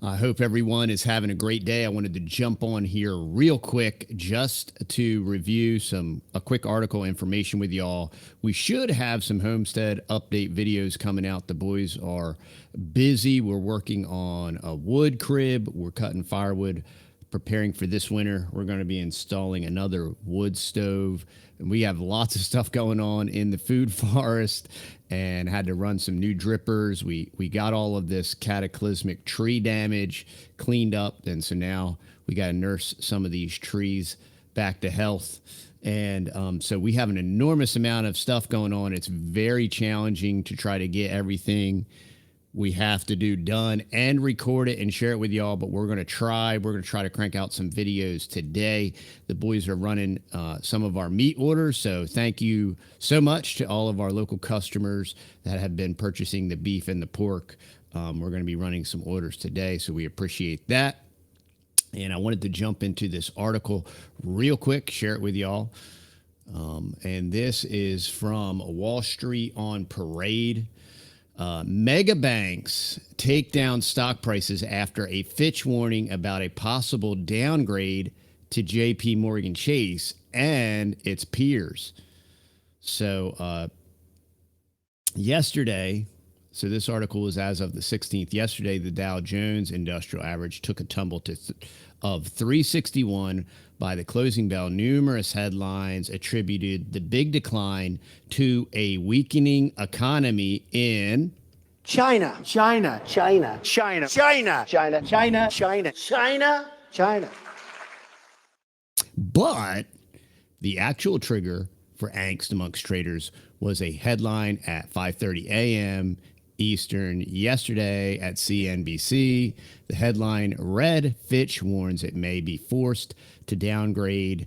I hope everyone is having a great day. I wanted to jump on here real quick just to review a quick article information with y'all. We should have some Homestead update videos coming out. The boys are busy. We're working on a wood crib. We're cutting firewood, preparing for this winter. We're going to be installing another wood stove. And we have lots of stuff going on in the food forest and had to run some new drippers. We got all of this cataclysmic tree damage cleaned up. And so now we got to nurse some of these trees back to health. And so we have an enormous amount of stuff going on. It's very challenging to try to get everything we have to do done and record it and share it with y'all, but we're going to try to crank out some videos today. The boys are running some of our meat orders, so thank you so much to all of our local customers that have been purchasing the beef and the pork. We're going to be running some orders today, so we appreciate that. And I wanted to jump into this article real quick, share it with y'all. And this is from Wall Street on Parade. Mega banks take down stock prices after a Fitch warning about a possible downgrade to JP Morgan Chase and its peers. So yesterday, so this article is as of the 16th. Yesterday, the Dow Jones Industrial Average took a tumble of 361 by the closing bell. Numerous headlines attributed the big decline to a weakening economy in China. But the actual trigger for angst amongst traders was a headline at 5:30 a.m. Eastern yesterday at CNBC. The headline read, Fitch warns it may be forced to downgrade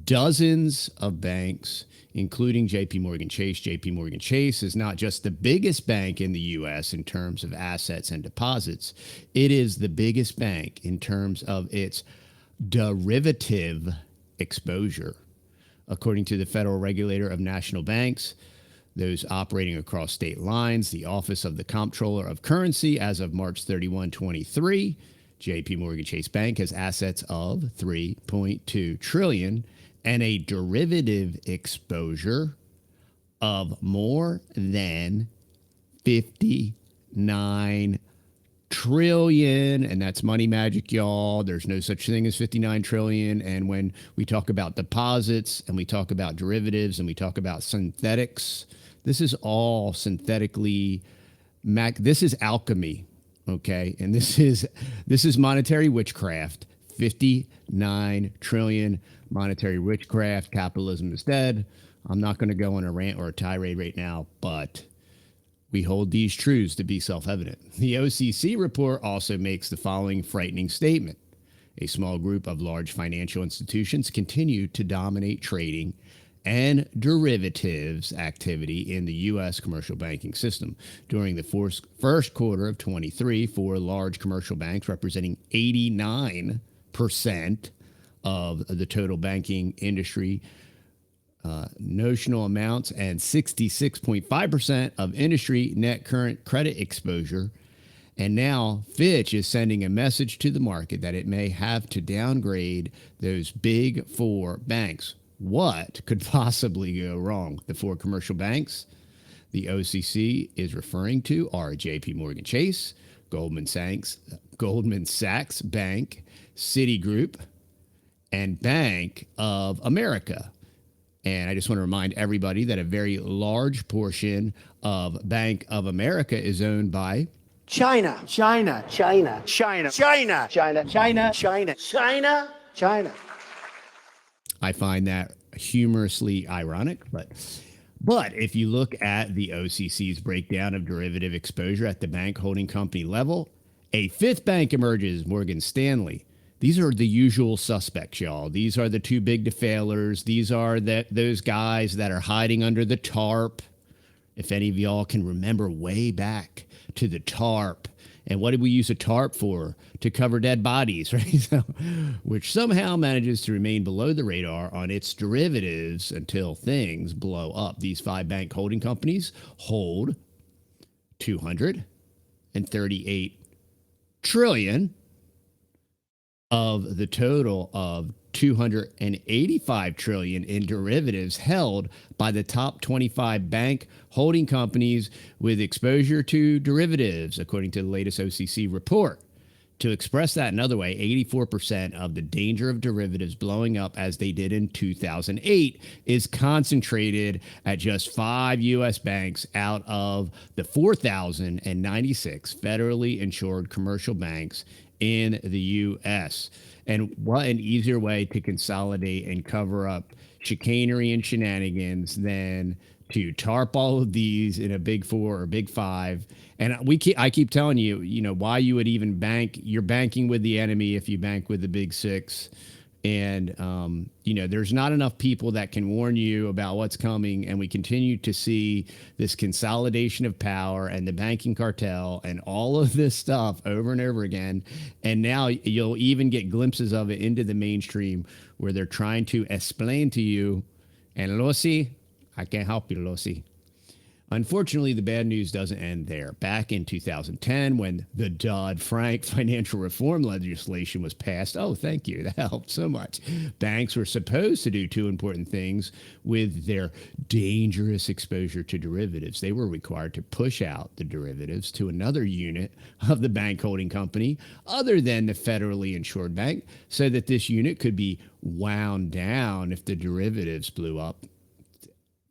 dozens of banks, including JP Morgan Chase. JP Morgan Chase is not just the biggest bank in the U.S. in terms of assets and deposits. It is the biggest bank in terms of its derivative exposure. According to the Federal Regulator of National Banks, those operating across state lines, the Office of the Comptroller of Currency, as of March 31, 23, JP Morgan Chase Bank has assets of $3.2 trillion and a derivative exposure of more than $59 trillion. And that's money magic, y'all. There's no such thing as 59 trillion. And when we talk about deposits and we talk about derivatives and we talk about synthetics, this is all synthetically, this is alchemy, okay? And this is monetary witchcraft. 59 trillion monetary witchcraft. Capitalism is dead. I'm not going to go on a rant or a tirade right now, but we hold these truths to be self-evident. The OCC report also makes the following frightening statement. A small group of large financial institutions continue to dominate trading and derivatives activity in the U.S. commercial banking system. During the first quarter of 23, four large commercial banks representing 89% of the total banking industry notional amounts and 66.5% of industry net current credit exposure. And now Fitch is sending a message to the market that it may have to downgrade those big four banks. What could possibly go wrong? The four commercial banks the OCC is referring to are JP Morgan Chase, Goldman Sachs Bank, Citigroup, and Bank of America. And I just want to remind everybody that a very large portion of Bank of America is owned by China. I find that humorously ironic, but if you look at the OCC's breakdown of derivative exposure at the bank holding company level, a fifth bank emerges, Morgan Stanley. These are the usual suspects, y'all. These are the too big to failers. These are those guys that are hiding under the tarp. If any of y'all can remember way back to the tarp. And what did we use a tarp for? To cover dead bodies, right? So, which somehow manages to remain below the radar on its derivatives until things blow up. These five bank holding companies hold $238 trillion of the total of 285 trillion in derivatives held by the top 25 bank holding companies with exposure to derivatives, according to the latest OCC report. To express that another way, 84% of the danger of derivatives blowing up as they did in 2008 is concentrated at just 5 U.S. banks out of the 4,096 federally insured commercial banks in the U.S. And what an easier way to consolidate and cover up chicanery and shenanigans than to tarp all of these in a big four or big five. And I keep telling you, why you would even bank. You're banking with the enemy if you bank with the big six. And, there's not enough people that can warn you about what's coming. And we continue to see this consolidation of power and the banking cartel and all of this stuff over and over again. And now you'll even get glimpses of it into the mainstream where they're trying to explain to you. And Lucy, I can't help you, Lucy. Unfortunately, the bad news doesn't end there. Back in 2010, when the Dodd-Frank financial reform legislation was passed, oh, thank you, that helped so much. Banks were supposed to do two important things with their dangerous exposure to derivatives. They were required to push out the derivatives to another unit of the bank holding company other than the federally insured bank so that this unit could be wound down if the derivatives blew up.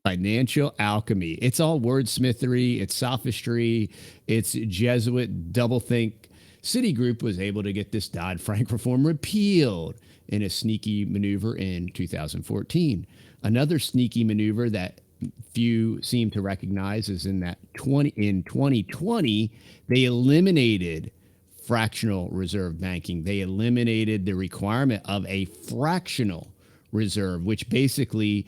Financial alchemy. It's all wordsmithery. It's sophistry. It's Jesuit doublethink. Citigroup was able to get this Dodd-Frank reform repealed in a sneaky maneuver in 2014. Another sneaky maneuver that few seem to recognize is in 2020, they eliminated fractional reserve banking. They eliminated the requirement of a fractional reserve, which basically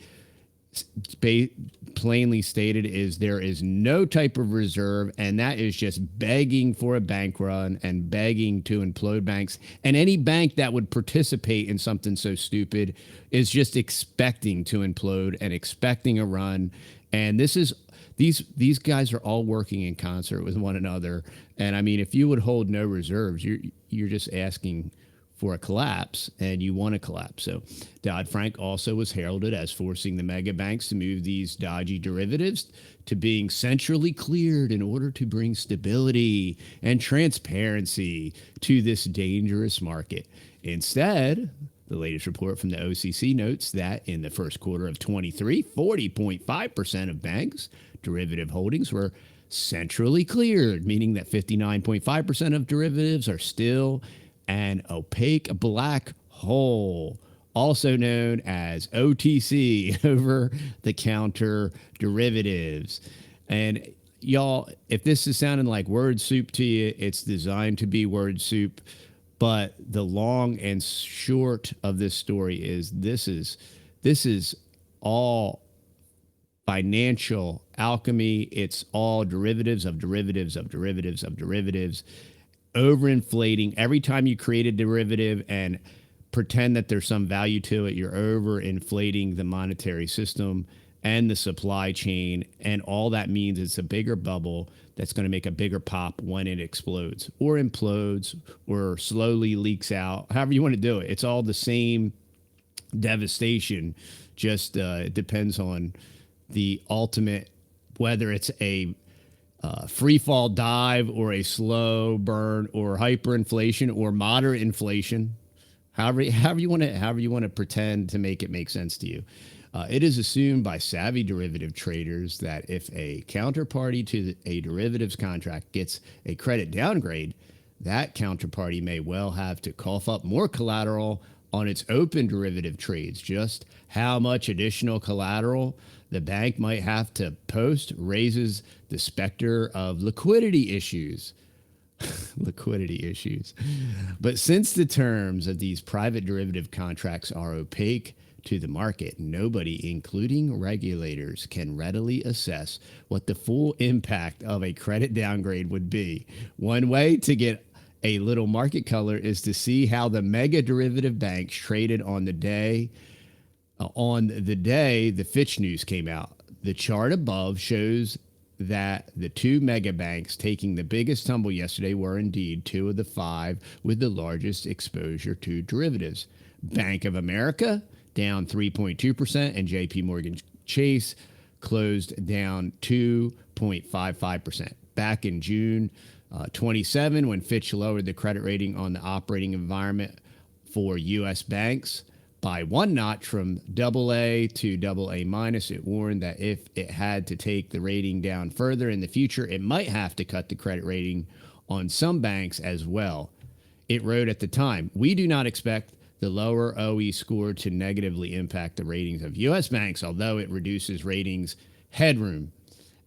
plainly stated is there is no type of reserve, and that is just begging for a bank run and begging to implode banks. And any bank that would participate in something so stupid is just expecting to implode and expecting a run. And this is these guys are all working in concert with one another. And I mean, if you would hold no reserves, you're just asking for a collapse, and you want to collapse. So Dodd-Frank also was heralded as forcing the mega banks to move these dodgy derivatives to being centrally cleared in order to bring stability and transparency to this dangerous market. Instead, the latest report from the OCC notes that in the first quarter of 23, 40.5% of banks' derivative holdings were centrally cleared, meaning that 59.5% of derivatives are still an opaque black hole, also known as OTC, over-the-counter derivatives. And y'all, if this is sounding like word soup to you, it's designed to be word soup. But the long and short of this story is this is all financial alchemy. It's all derivatives of derivatives of derivatives of derivatives. Overinflating. Every time you create a derivative and pretend that there's some value to it, you're overinflating the monetary system and the supply chain. And all that means it's a bigger bubble that's going to make a bigger pop when it explodes or implodes or slowly leaks out. However you want to do it. It's all the same devastation. Just it depends on the ultimate, whether it's a free fall dive or a slow burn or hyperinflation or moderate inflation, however you want to pretend to make it make sense to you. It is assumed by savvy derivative traders that if a counterparty to a derivatives contract gets a credit downgrade, that counterparty may well have to cough up more collateral on its open derivative trades. Just how much additional collateral the bank might have to post raises the specter of liquidity issues. Liquidity issues. But since the terms of these private derivative contracts are opaque to the market, nobody, including regulators, can readily assess what the full impact of a credit downgrade would be. One way to get a little market color is to see how the mega derivative banks traded on the day the Fitch news came out. The chart above shows that the two mega banks taking the biggest tumble yesterday were indeed two of the five with the largest exposure to derivatives. Bank of America down 3.2%, and JP Morgan Chase closed down 2.55%. Back in June 27, when Fitch lowered the credit rating on the operating environment for U.S. banks by one notch from AA to AA minus, it warned that if it had to take the rating down further in the future, it might have to cut the credit rating on some banks as well. It wrote at the time, "We do not expect the lower OE score to negatively impact the ratings of U.S. banks, although it reduces ratings headroom,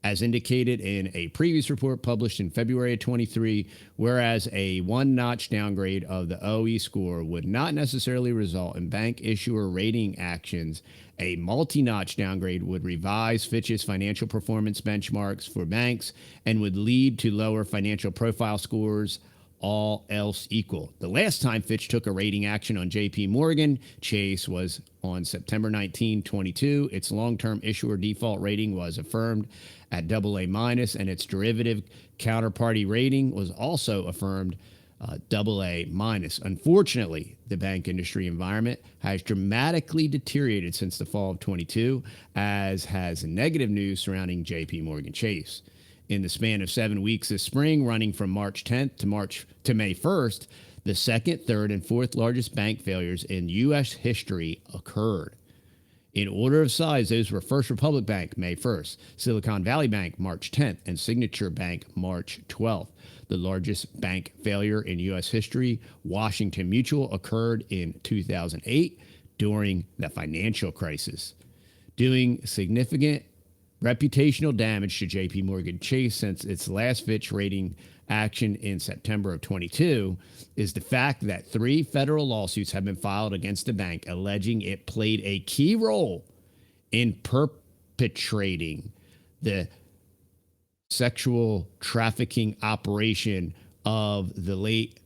as indicated in a previous report published in February of 23, whereas a one-notch downgrade of the OE score would not necessarily result in bank issuer rating actions. A multi-notch downgrade would revise Fitch's financial performance benchmarks for banks and would lead to lower financial profile scores, all else equal." The last time Fitch took a rating action on JP Morgan Chase was on September 19, 22. Its long-term issuer default rating was affirmed at AA minus, and its derivative counterparty rating was also affirmed AA minus. Unfortunately, the bank industry environment has dramatically deteriorated since the fall of 22, as has negative news surrounding JP Morgan Chase. In the span of 7 weeks this spring, running from March 10th to May 1st, the second, third, and fourth largest bank failures in U.S. history occurred. In order of size, those were First Republic Bank, May 1st, Silicon Valley Bank, March 10th, and Signature Bank, March 12th. The largest bank failure in U.S. history, Washington Mutual, occurred in 2008 during the financial crisis, doing significant reputational damage to JP Morgan Chase since its last Fitch rating action in September of 22 is the fact that 3 federal lawsuits have been filed against the bank alleging it played a key role in perpetrating the sexual trafficking operation of the late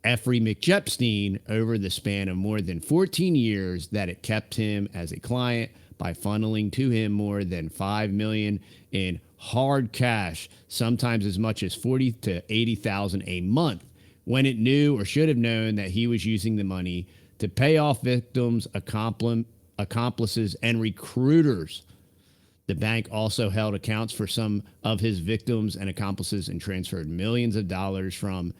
Jeffrey McEpstein over the span of more than 14 years, that it kept him as a client by funneling to him more than $5 million in hard cash, sometimes as much as $40,000 to $80,000 a month, when it knew or should have known that he was using the money to pay off victims, accomplices, and recruiters. The bank also held accounts for some of his victims and accomplices and transferred millions of dollars from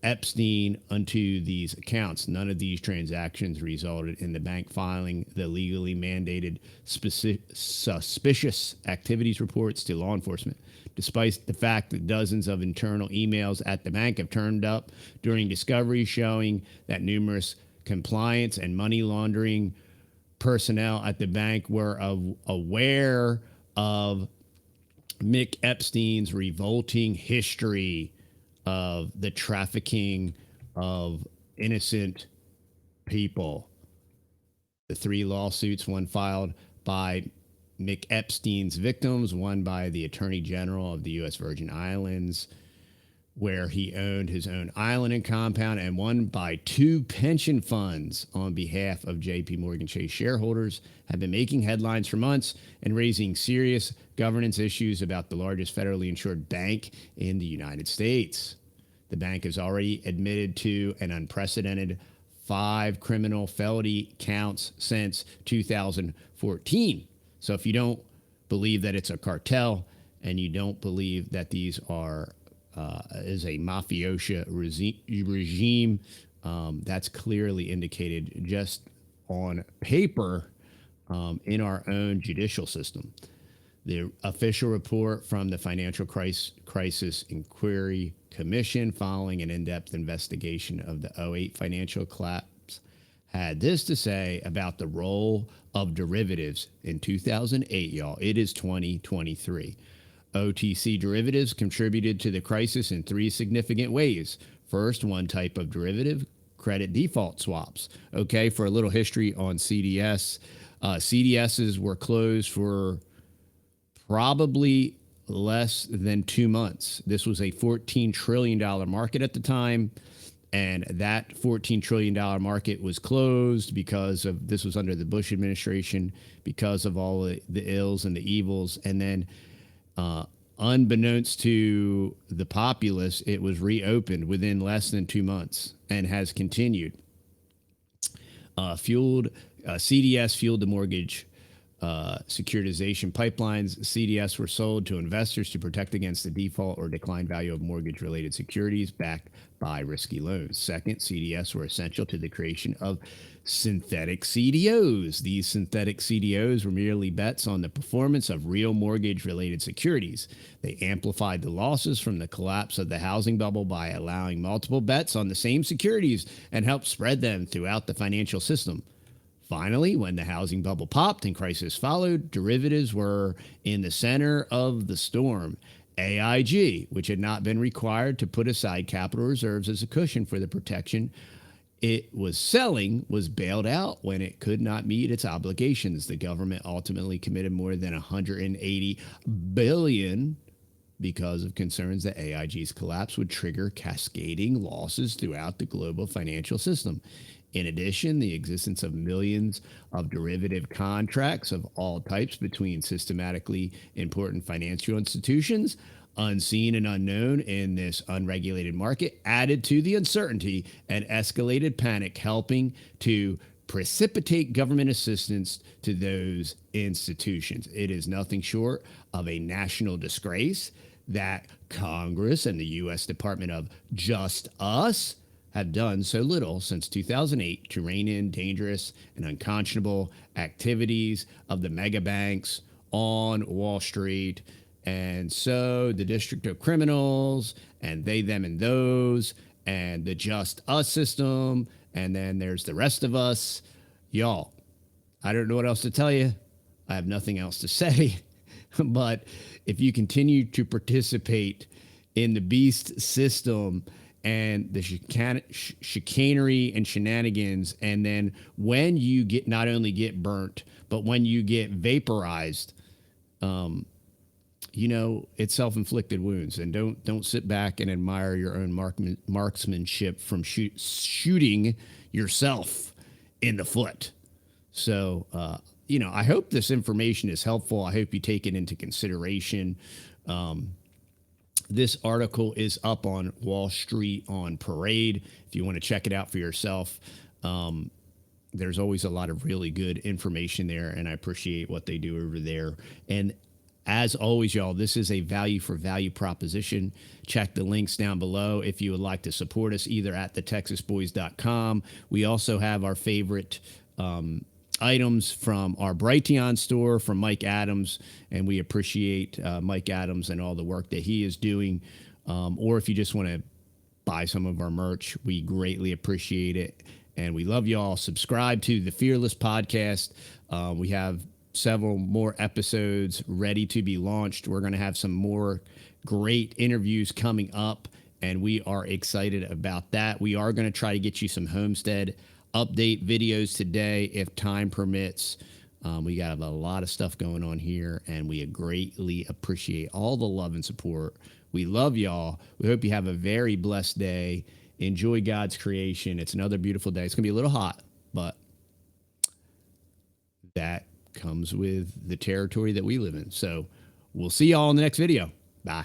Epstein onto these accounts. None of these transactions resulted in the bank filing the legally mandated suspicious activities reports to law enforcement, despite the fact that dozens of internal emails at the bank have turned up during discovery showing that numerous compliance and money laundering personnel at the bank were aware of McEpstein's revolting history of the trafficking of innocent people. The 3 lawsuits, one filed by McEpstein's victims, one by the Attorney General of the U.S. Virgin Islands, where he owned his own island and compound, and one by 2 pension funds on behalf of JP Morgan Chase shareholders, have been making headlines for months and raising serious governance issues about the largest federally insured bank in the United States. The bank has already admitted to an unprecedented 5 criminal felony counts since 2014. So if you don't believe that it's a cartel, and you don't believe that these are is a mafiosa regime, that's clearly indicated just on paper in our own judicial system. The official report from the Financial Crisis Inquiry Commission following an in-depth investigation of the '08 financial collapse had this to say about the role of derivatives in 2008, y'all. It is 2023. OTC derivatives contributed to the crisis in 3 significant ways. First, one type of derivative, credit default swaps. Okay, for a little history on CDS, CDSs were closed for probably less than 2 months. This was a $14 trillion market at the time. And that $14 trillion market was closed because of, this was under the Bush administration, because of all the ills and the evils. And then, unbeknownst to the populace, it was reopened within less than 2 months and has continued. CDS fueled the mortgage securitization pipelines. CDS were sold to investors to protect against the default or decline value of mortgage-related securities backed by risky loans. Second, CDS were essential to the creation of synthetic CDOs. These synthetic CDOs were merely bets on the performance of real mortgage-related securities. They amplified the losses from the collapse of the housing bubble by allowing multiple bets on the same securities and helped spread them throughout the financial system. Finally, when the housing bubble popped and crisis followed, derivatives were in the center of the storm. AIG, which had not been required to put aside capital reserves as a cushion for the protection it was selling, was bailed out when it could not meet its obligations. The government ultimately committed more than $180 billion because of concerns that AIG's collapse would trigger cascading losses throughout the global financial system. In addition, the existence of millions of derivative contracts of all types between systematically important financial institutions, unseen and unknown in this unregulated market, added to the uncertainty and escalated panic, helping to precipitate government assistance to those institutions. It is nothing short of a national disgrace that Congress and the U.S. Department of Just Us have done so little since 2008 to rein in dangerous and unconscionable activities of the mega banks on Wall Street. And so the District of Criminals and they, them, and those, and the Just Us system, and then there's the rest of us. Y'all, I don't know what else to tell you. I have nothing else to say. But if you continue to participate in the beast system and the chicanery and shenanigans, and then when you get, not only get burnt, but when you get vaporized, you know, it's self-inflicted wounds. And don't sit back and admire your own marksmanship from shooting yourself in the foot. So, you know, I hope this information is helpful. I hope you take it into consideration. This article is up on Wall Street on Parade. If you want to check it out for yourself, there's always a lot of really good information there, and I appreciate what they do over there. And as always, y'all, this is a value for value proposition. Check the links down below if you would like to support us, either at TheTexasBoys.com. We also have our favorite items from our Brighteon store from Mike Adams, and we appreciate Mike Adams and all the work that he is doing. Or if you just want to buy some of our merch, we greatly appreciate it. And we love y'all. Subscribe to the Fearless Podcast. We have several more episodes ready to be launched. We're going to have some more great interviews coming up, and we are excited about that. We are going to try to get you some Homestead update videos today if time permits. We got a lot of stuff going on here, and we greatly appreciate all the love and support. We love y'all. We hope you have a very blessed day. Enjoy God's creation. It's another beautiful day. It's going to be a little hot, but that comes with the territory that we live in. So we'll see y'all in the next video. Bye.